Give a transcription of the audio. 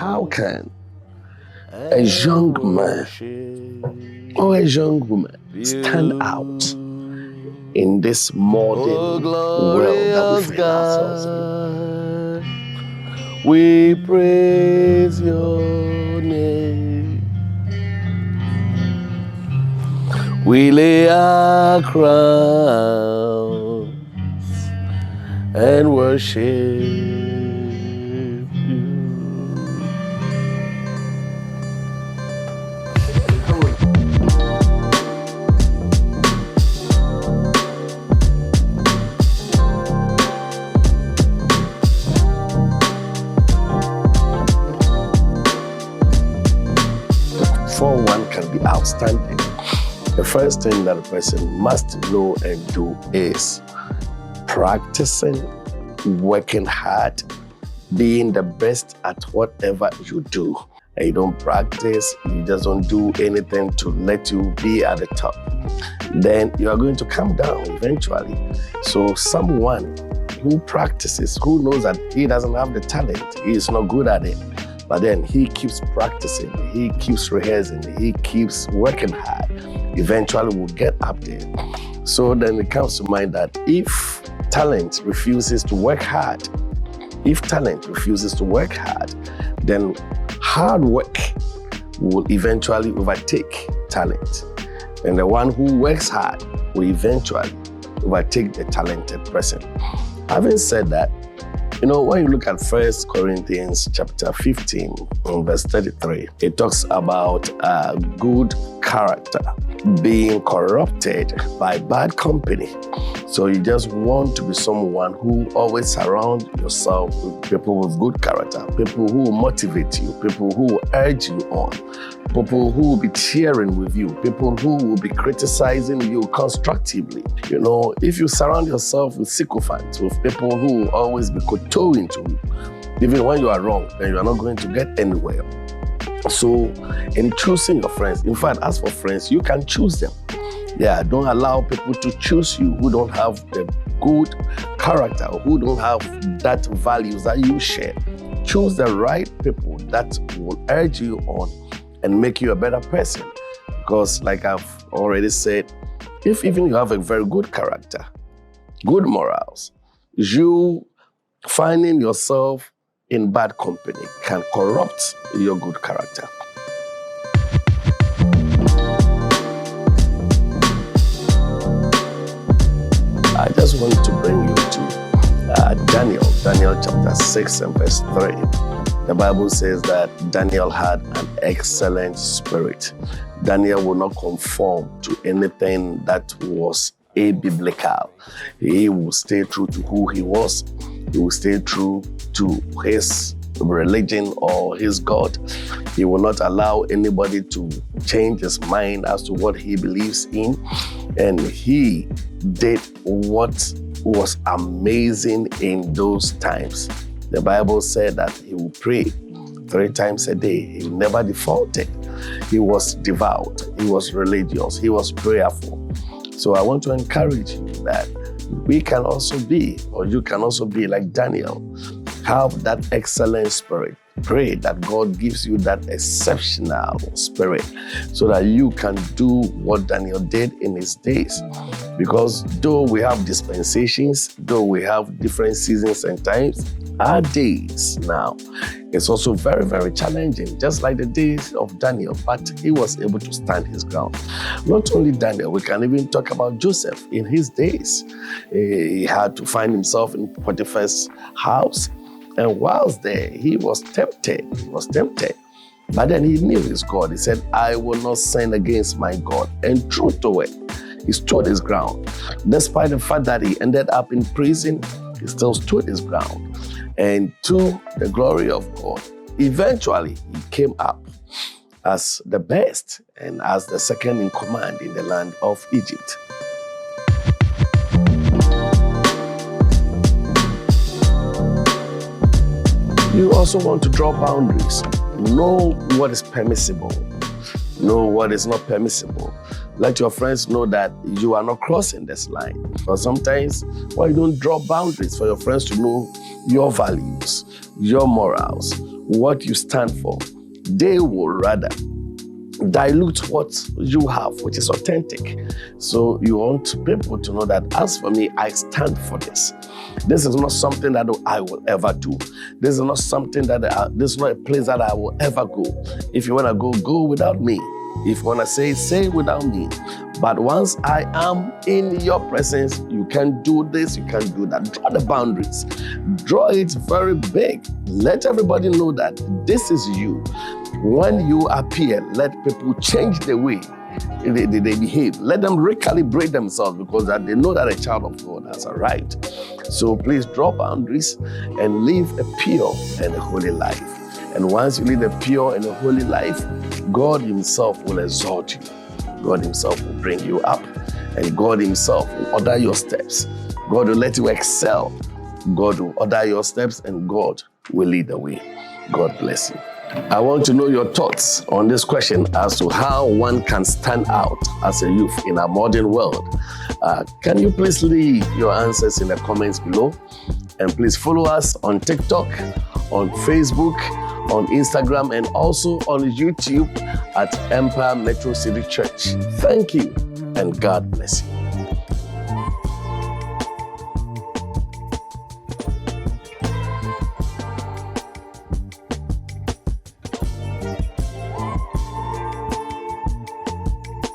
how can a young man or a young woman stand out in this modern world that we find ourselves in? We praise your name. We lay our crowns and worship you. Before one can be outstanding, the first thing that a person must know and do is practicing, working hard, being the best at whatever you do. And you don't practice, you just don't do anything to let you be at the top. Then you are going to come down eventually. So someone who practices, who knows that he doesn't have the talent, he is not good at it, but then he keeps practicing, he keeps rehearsing, he keeps working hard, eventually will get up there. So then it comes to mind that if talent refuses to work hard, then hard work will eventually overtake talent. And the one who works hard will eventually overtake the talented person. Having said that, when you look at 1 Corinthians chapter 15, verse 33, it talks about good character being corrupted by bad company. So you just want to be someone who always surround yourself with people with good character, people who will motivate you, people who will urge you on, people who will be cheering with you, people who will be criticizing you constructively. If you surround yourself with sycophants, with people who will always be kowtowing to you, even when you are wrong, then you are not going to get anywhere. So in choosing your friends, in fact, as for friends, you can choose them. Don't allow people to choose you who don't have the good character, who don't have that values that you share. Choose the right people that will urge you on and make you a better person. Because like I've already said, if even you have a very good character, good morals, you finding yourself in bad company can corrupt your good character. I just want to bring you to Daniel chapter 6 and verse 3. The Bible says that Daniel had an excellent spirit. Daniel will not conform to anything that was abiblical. He will stay true to who he was. He will stay true to his religion or his God. He will not allow anybody to change his mind as to what he believes in. And he did what was amazing in those times. The Bible said that he will pray 3 times a day. He never defaulted. He was devout. He was religious. He was prayerful. So I want to encourage you that we can also be, or you can also be like Daniel. Have that excellent spirit. Pray that God gives you that exceptional spirit so that you can do what Daniel did in his days. Because though we have dispensations, though we have different seasons and times, our days now is also very, very challenging, just like the days of Daniel, but he was able to stand his ground. Not only Daniel, we can even talk about Joseph in his days. He had to find himself in Potiphar's house. And whilst there, he was tempted. But then he knew his God. He said, I will not sin against my God. And true to it, he stood his ground. Despite the fact that he ended up in prison, he still stood his ground. And to the glory of God, eventually he came up as the best and as the second in command in the land of Egypt. You also want to draw boundaries. Know what is permissible. Know what is not permissible. Let your friends know that you are not crossing this line. Because sometimes, you don't draw boundaries for your friends to know your values, your morals, what you stand for, they will rather dilute what you have, which is authentic. So you want people to know that, as for me, I stand for this. This is not something that I will ever do. This is not something that this is not a place that I will ever go. If you want to go, go without me. If you want to say without me. But once I am in your presence, you can do this, you can do that. Draw the boundaries. Draw it very big. Let everybody know that this is you. When you appear, let people change the way they behave. Let them recalibrate themselves, because that they know that a child of God has arrived. So please draw boundaries and live a pure and a holy life. And once you live a pure and a holy life, God himself will exalt you. God himself will bring you up, and God himself will order your steps. God will let you excel. God will order your steps, and God will lead the way. God bless you. I want to know your thoughts on this question as to how one can stand out as a youth in a modern world. Can you please leave your answers in the comments below? And please follow us on TikTok, on Facebook, on Instagram, and also on YouTube at Empire Metro City Church. Thank you, and God bless you.